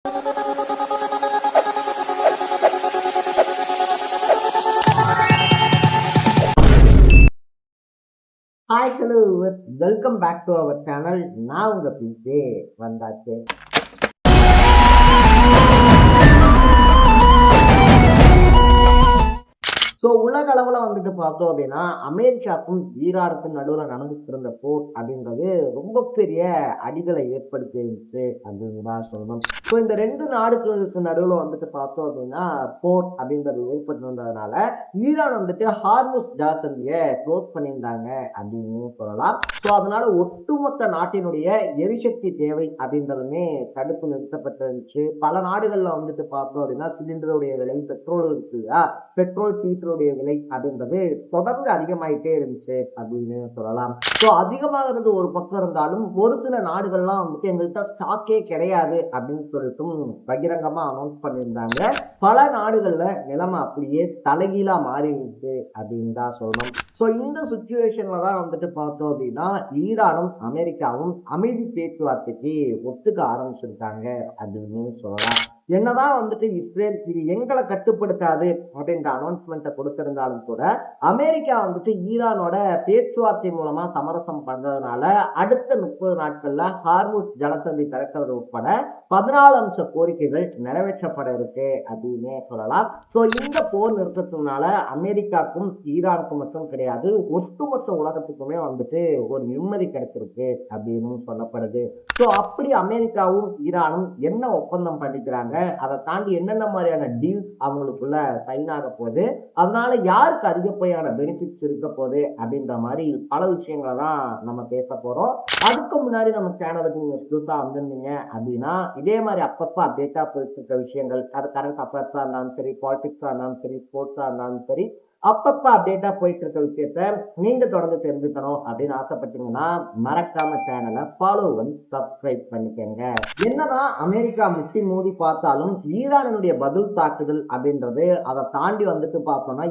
Hi hello welcome back to our channel. நான் உங்க PJ வந்தாச்சு. ஸோ உலக அளவில் வந்துட்டு பார்த்தோம் அப்படின்னா அமெரிக்காவுக்கும் ஈரானுக்கும் நடுவில் நடந்துட்டு இருந்த போர் அப்படின்றது ரொம்ப பெரிய அடிகளை ஏற்படுத்தியிருந்துச்சு அப்படின்னு தான் சொல்லணும். ஸோ இந்த ரெண்டு நாடுகளுக்கு நடுவில் வந்துட்டு பார்த்தோம் அப்படின்னா போர் அப்படின்றது ஏற்பட்டு வந்ததுனால ஈரான் வந்துட்டு ஹார்முஸ் ஜலசந்தியை க்ளோஸ் பண்ணியிருந்தாங்க அப்படின்னு சொல்லலாம். ஸோ அதனால ஒட்டுமொத்த நாட்டினுடைய எரிசக்தி தேவை அப்படின்றதுமே தடுப்பு நிறுத்தப்பட்டிருந்துச்சு. பல நாடுகளில் வந்துட்டு பார்த்தோம் அப்படின்னா சிலிண்டருடைய விலை, பெட்ரோல் இருக்கு இல்லையா, பெட்ரோல் டீசலுடைய விலை அப்படின்றது தொடர்ந்து அதிகமாயிட்டே இருந்துச்சு அப்படின்னு சொல்லலாம். ஸோ அதிகமாகிறது ஒரு பக்கம் இருந்தாலும் ஒரு சில நாடுகள்லாம் வந்துட்டு எங்கள்கிட்ட ஸ்டாக்கே கிடையாது அப்படின்னு சொல்லிட்டும் பகிரங்கமா அனௌன்ஸ் பண்ணியிருந்தாங்க. பல நாடுகள்ல நிலைமை அப்படியே தலைகீழா மாறி இருந்துச்சு அப்படின்னு தான் சொல்லணும். ஸோ இந்த சுச்சுவேஷன்ல தான் வந்துட்டு பார்த்தோம் அப்படின்னா ஈரானும் அமெரிக்காவும் அமைதி பேச்சுவார்த்தைக்கு ஒத்துக்க ஆரம்பிச்சிருக்காங்க அப்படின்னு சொல்லலாம். என்னதான் வந்துட்டு இஸ்ரேல் இது எங்களை கட்டுப்படுத்தாது அப்படின்ற அனௌன்ஸ்மெண்ட்டை கொடுத்திருந்தாலும் கூட அமெரிக்கா வந்துட்டு ஈரானோட பேச்சுவார்த்தை மூலமா சமரசம் பண்றதுனால அடுத்த 30 நாட்கள்ல ஹார்முஸ் ஜலசந்தி திறக்கிறது உட்பட 14 அம்ச கோரிக்கைகள் நிறைவேற்றப்பட இருக்கு அப்படின்னு சொல்லலாம். ஸோ இந்த போர் நிறுத்தத்தினால அமெரிக்காவுக்கும் ஈரானுக்கும் மட்டும் கிடையாது, ஒட்டுமொத்த உலகத்துக்குமே வந்துட்டு ஒரு நிம்மதி கிடைச்சிருக்கு அப்படின்னு சொல்லப்படுது. ஸோ அப்படி அமெரிக்காவும் ஈரானும் என்ன ஒப்பந்தம் பண்ணிக்கிறாங்க, அதை தாண்டி என்னென்ன மாதிரியான டீல்ஸ் அவங்களுக்குள்ள சைன் ஆக போகுது, அதனால யாருக்கு அதிகப்படியான பெனிஃபிட்ஸ் இருக்க போகுது அப்படின்ற மாதிரி பல விஷயங்களை தான் நம்ம பேச போறோம். அதுக்கு முன்னாடி நம்ம சேனலுக்கு நீங்க புதுசா வந்திருந்தீங்க அப்படின்னா இதே மாதிரி அப்பப்போ அப்டேட்டா போயிட்டு இருக்க விஷயங்கள், அது கரண்ட் அஃபேர்ஸா இருந்தாலும் சரி, பாலிடிக்ஸா இருந்தாலும் சரி, ஸ்போர்ட்ஸா இருந்தாலும் சரி, அப்பப்ப அப்டேட்டா போயிட்டு இருக்க விஷயத்த நீங்க தொடர்ந்து தெரிஞ்சுக்கணும் அப்படின்னு ஆசைப்பட்டீங்கன்னா மறக்காம சேனலை ஃபாலோ பண்ணி சப்ஸ்கிரைப் பண்ணிக்கங்க. என்னதான் அமெரிக்கா முட்டி மோதி பார்த்தாலும் ஈரானுடைய பதில் தாக்குதல் அப்படின்றது அதை தாண்டி வந்துட்டு பார்த்தோம்னா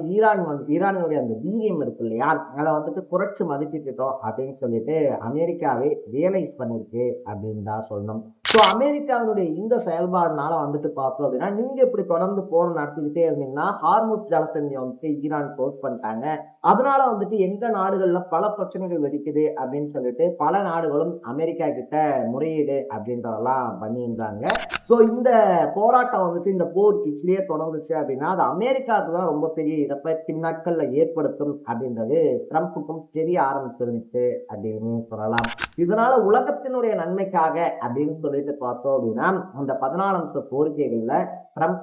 ஈரானுடைய அந்த வீரியம் இருக்கு இல்லையா, அதை வந்துட்டு குறைச்சு மதிப்பிட்டுட்டோம் அப்படின்னு சொல்லிட்டு அமெரிக்காவே ரியலைஸ் பண்ணிருக்கு அப்படின்னு தான் சொல்லணும். ஸோ அமெரிக்காவினுடைய இந்த செயல்பாடுனால வந்துட்டு பார்த்தோம் அப்படின்னா நீங்க இப்படி தொடர்ந்து போர் நடத்திக்கிட்டே இருந்தீங்கன்னா ஹார்முஸ் ஜலசந்தியை வந்துட்டு ஈரான் க்ளோஸ் பண்ணிட்டாங்க, அதனால வந்துட்டு எங்க நாடுகள்ல பல பிரச்சனைகள் வெடிக்குது அப்படின்னு சொல்லிட்டு பல நாடுகளும் அமெரிக்கா கிட்ட முறையீடு அப்படின்றதெல்லாம் பண்ணியிருந்தாங்க. ஸோ இந்த போராட்டம் வந்துட்டு இந்த போர் இப்படியே தொடர்ந்துச்சு அப்படின்னா அது அமெரிக்காவுக்கு தான் ரொம்ப பெரிய இழப்பை பின்னாட்கள்ல ஏற்படுத்தும் அப்படின்றது ட்ரம்ப்புக்கும் தெரிய ஆரம்பிச்சிருந்துச்சு அப்படின்னு சொல்லலாம். இதனால உலகத்தினுடைய நன்மைக்காக அப்படின்னு சொல்லிட்டு பார்த்தோம் அப்படின்னா அந்த 14 அம்ச கோரிக்கைகள்ல ட்ரம்ப்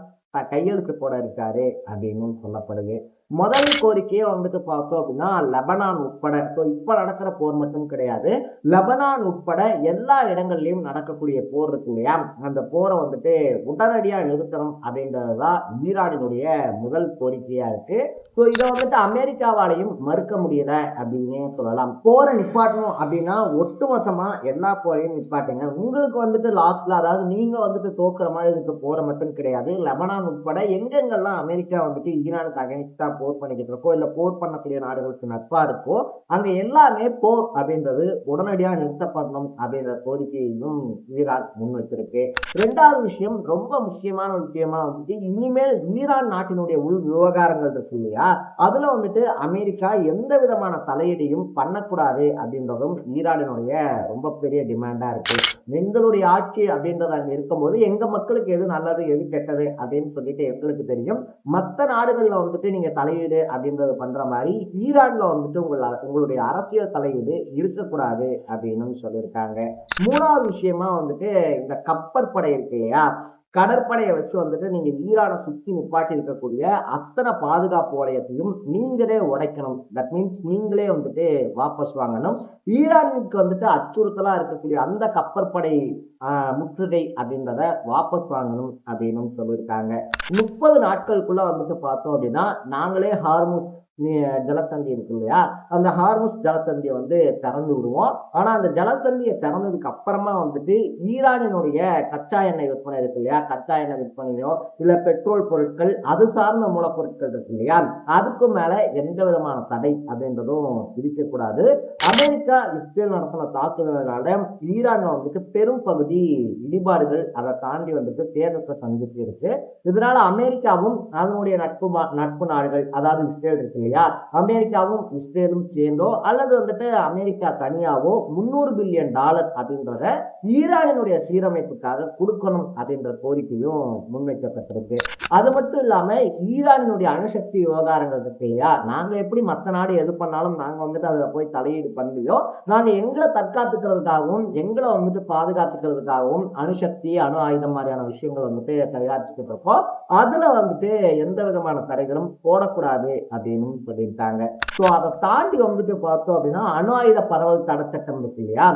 கையெழுத்து போட இருக்காரு அப்படின்னு சொல்லப்படுது. முதல் கோரிக்கையை வந்துட்டு பார்த்தோம் அப்படின்னா லெபனான் உட்பட, ஸோ இப்ப நடக்கிற போர் மட்டும் கிடையாது, லெபனான் உட்பட எல்லா இடங்கள்லயும் நடக்கக்கூடிய போர் இருக்கு இல்லையா, அந்த போரை வந்துட்டு உடனடியா நிறுத்தணும் அப்படின்றதுதான் ஈரானினுடைய முதல் கோரிக்கையா இருக்கு. ஸோ இதை வந்துட்டு அமெரிக்காவாலையும் மறுக்க முடியல அப்படின்னு சொல்லலாம். போரை நிப்பாட்டணும் அப்படின்னா ஒட்டுமொத்தமா எல்லா போரையும் நிப்பாட்டுங்க. உங்களுக்கு வந்துட்டு லாஸ்ட்ல, அதாவது நீங்க வந்துட்டு தோக்குற மாதிரி இருக்க போரை மட்டும் கிடையாது, லெபனான் உட்பட எங்கெங்கெல்லாம் அமெரிக்கா வந்துட்டு ஈரானுக்கு அகைன்ஸ்டா போர் பண்ணிக்கிட்டு இருக்கோ, இல்ல போர் பண்ணக்கூடிய நாடுகளுக்கு நட்பா இருக்கோ, அங்க எல்லாமே போர் அப்படின்றது உடனடியா நிறுத்தப்படணும் அப்படின்ற கோரிக்கையும் ஈரான் முன் வச்சிருக்கு. ரெண்டாவது விஷயம், ரொம்ப முக்கியமான விஷயமா வந்துட்டு இனிமேல் ஈரான் நாட்டினுடைய உள் விவகாரங்கள் இருக்கு இல்லையா, அதுல வந்துட்டு அமெரிக்கா எந்த விதமான தலையீடையும் பண்ணக்கூடாது அப்படின்றதும் ஈரானினுடைய ரொம்ப பெரிய டிமாண்டா இருக்கு. எங்களுடைய ஆட்சி அப்படின்றது அங்க இருக்கும்போது எங்க மக்களுக்கு எது நல்லது எது கெட்டது அப்படின்னு சொல்லிட்டு எங்களுக்கு தெரியும். மற்ற நாடுகள்ல வந்துட்டு நீங்க தலையீடு அப்படின்றது பண்ற மாதிரி ஈரான்ல வந்துட்டு உங்களுடைய அரசியல் தலையீடு இருக்கக்கூடாது அப்படின்னு சொல்லியிருக்காங்க. மூணாவது விஷயமா வந்துட்டு இந்த கப்பற்படை இருக்கு இல்லையா, கடற்படையை வச்சு வந்துட்டு நீங்க ஈரானை சுற்றி நிப்பாட்டி இருக்கக்கூடிய அத்தனை பாதுகாப்பு வளையத்தையும் நீங்களே உடைக்கணும். தட் மீன்ஸ் நீங்களே வந்துட்டு வாபஸ் வாங்கணும். ஈரானுக்கு வந்துட்டு அச்சுறுத்தலா இருக்கக்கூடிய அந்த கப்பற்படை முற்றுகை அப்படின்றத வாபஸ் வாங்கணும் அப்படின்னு சொல்லியிருக்காங்க. 30 நாட்களுக்குள்ள வந்துட்டு பார்த்தோம் அப்படின்னா நாங்களே ஹார்முஸ் ஜலசந்தி இருக்கு இல்லையா, அந்த ஹார்முஸ் ஜலசந்தியை வந்து திறந்து விடுவோம். ஆனா அந்த ஜலசந்தியை திறந்ததுக்கு அப்புறமா வந்துட்டு ஈரானினுடைய கச்சா எண்ணெய் விற்பனை இருக்கு இல்லையா, கச்சா எண்ணெய் விற்பனையோ இல்ல பெட்ரோல் பொருட்கள் அது சார்ந்த மூலப்பொருட்கள் இருக்கு இல்லையா, அதுக்கு மேல எந்த விதமான தடை அப்படின்றதும் விதிக்கக்கூடாது. அமெரிக்கா இஸ்ரேல் நடத்தின தாக்குதல்களால ஈரான் வந்துட்டு பெரும் பகுதி இடிபாடுகள் அதை தாண்டி வந்துட்டு சேதத்தை சந்திச்சு இருக்கு. இதனால அமெரிக்காவும் அதனுடைய நட்பு நாடுகள், அதாவது இஸ்ரேல் இருக்கு இல்லையா, அமெரிக்காவும் இஸ்ரேலும் சேர்ந்தோ அல்லது வந்துட்டு அமெரிக்கா தனியாவோ $300 பில்லியன் அப்படின்றத ஈரானினுடைய சீரமைப்புக்காக கொடுக்கணும் அப்படின்ற கோரிக்கையும் முன்வைக்கப்பட்டிருக்கு. அது மட்டும் இல்லாம ஈரானினுடைய அணுசக்தி விவகாரங்கள் இருக்கு இல்லையா, நாங்க எப்படி மற்ற நாடு எது பண்ணாலும் நாங்க வந்துட்டு அதுல போய் தலையீடு பண்ணலையோ, நாங்க எங்களை தற்காத்துக்கிறதுக்காகவும் எங்களை வந்துட்டு பாதுகாத்துக்கிறதுக்காகவும் அணுசக்தி அணு ஆயுதம் மாதிரியான விஷயங்கள் வந்துட்டு தயாரிச்சுட்டு இருக்கோம். அதுல வந்துட்டு எந்த விதமான தடைகளும் போடக்கூடாது அப்படின்னு சொல்லியிருக்காங்க. சோ அதை தாண்டி வந்துட்டு பார்த்தோம் அப்படின்னா அணு ஆயுத பரவல் தடை சட்டம் இருக்கு இல்லையா,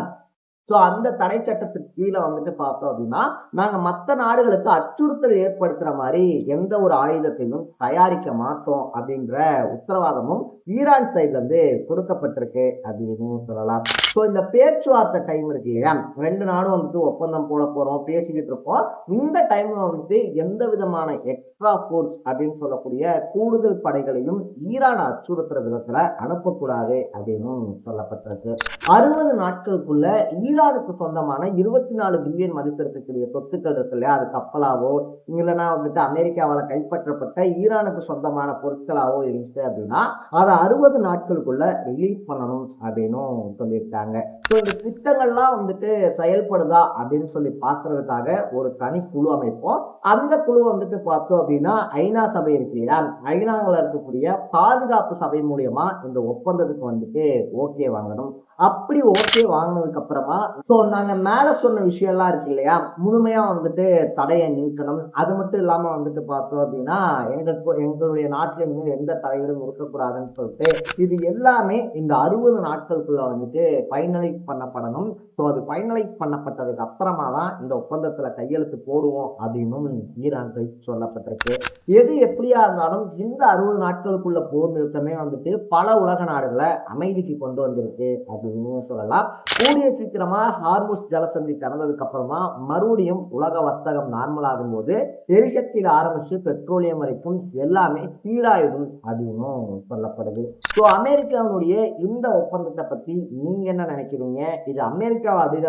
ஸோ அந்த தடை சட்டத்துக்கு கீழே வந்துட்டு பார்த்தோம் அப்படின்னா நாங்கள் மற்ற நாடுகளுக்கு அச்சுறுத்தல் ஏற்படுத்துகிற மாதிரி எந்த ஒரு ஆயுதத்தையும் தயாரிக்க மாட்டோம் அப்படின்ற உத்தரவாதமும் ஈரான் சைட்ல இருந்து கொடுக்கப்பட்டிருக்கு அப்படின்னு சொல்லலாம். ஸோ இந்த பேச்சுவார்த்தை டைம் இருக்கு இல்லையா, ரெண்டு நாடும் வந்துட்டு ஒப்பந்தம் போட போறோம் பேசிக்கிட்டு இருக்கோம். இந்த டைம்ல வந்துட்டு எந்த விதமான எக்ஸ்ட்ரா ஃபோர்ஸ் அப்படின்னு சொல்லக்கூடிய கூடுதல் படைகளையும் ஈரான் அச்சுறுத்துற விதத்துல அனுப்பக்கூடாது அப்படின்னு சொல்லப்பட்டிருக்கு. 60 நாட்களுக்குள்ள ஈரானுக்கு சொந்தமான 24 பில்லியன் மதிப்பு இருக்கக்கூடிய சொத்துக்கள் இருக்கு இல்லையா, அது கப்பலாவோ இல்லைன்னா வந்துட்டு அமெரிக்காவால் கைப்பற்றப்பட்ட ஈரானுக்கு சொந்தமான பொருட்களாவோ இருந்துச்சு அப்படின்னா அதை 60 நாட்களுக்குள்ள ரிலீஸ் பண்ணணும் அப்படின்னும் சொல்லியிருக்காங்க. ஸோ இந்த திட்டங்கள்லாம் வந்துட்டு செயல்படுதா அப்படின்னு சொல்லி பார்க்கறதுக்காக ஒரு தனி குழு அமைப்போம். அந்த குழு வந்துட்டு பார்த்தோம் அப்படின்னா ஐநா சபை இருக்கு இல்லையா, ஐநாவில் இருக்கக்கூடிய பாதுகாப்பு சபை மூலியமா இந்த ஒப்பந்தத்துக்கு வந்துட்டு ஓகே வாங்கணும். அப்படி ஓகே வாங்கினதுக்கு அப்புறமா சோ நாங்க மேல சொன்ன விஷயம் எல்லாம் இருக்கு இல்லையா, முழுமையா வந்துட்டு தடையை நீக்கணும். அது மட்டும் இல்லாம வந்துட்டு பார்த்தோம் அப்படின்னா எங்களுடைய நாட்டில இருந்து எந்த தடைகளும் இருக்கக்கூடாதுன்னு சொல்லிட்டு இது எல்லாமே இந்த 60 நாட்களுக்குள்ள வந்துட்டு ஃபைனலைஸ் பண்ணப்படணும். ஸோ அது ஃபைனலைஸ் பண்ணப்பட்டதுக்கு அப்புறமா தான் இந்த ஒப்பந்தத்துல கையெழுத்து போடுவோம் அப்படின்னு ஈரான் சொல்லப்பட்டிருக்கு. எது எப்படியா இருந்தாலும் இந்த 60 நாட்களுக்குள்ள போர் நிறுத்தமே வந்துட்டு பல உலக நாடுகளை அமைதிக்கு கொண்டு வந்திருக்கு அப்படின்னு சொல்லலாம். கூடிய சீக்கிரமா ஹார்முஸ் ஜலசந்தி திறந்ததுக்கு அப்புறமா மறுபடியும் உலக வர்த்தகம் நார்மல் ஆகும் போது எரிசக்தியில ஆரம்பிச்சு பெட்ரோலியம் வரைக்கும் எல்லாமே சீராயிடும் அப்படின்னு சொல்லப்படுது. ஸோ அமெரிக்காவுடைய இந்த ஒப்பந்தத்தை பத்தி நீங்க என்ன நினைக்கிறீங்க? இது அமெரிக்காவுக்கு அதிக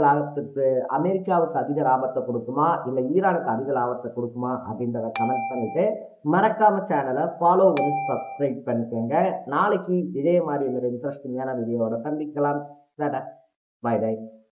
லாபத்தை கொடுக்குமா இல்ல ஈரானுக்கு அதிக லாபத்தை கொடுக்குமா அப்படின்றத கமெண்ட் பண்ணிட்டு மறக்காம சேனலை ஃபாலோ பண்ணி சப்ஸ்கிரைப் பண்ணிக்கோங்க. நாளைக்கு இதே மாதிரி ஒரு இன்ட்ரெஸ்டிங்கான வீடியோவோட சந்திக்கலாம். பாய் பாய்.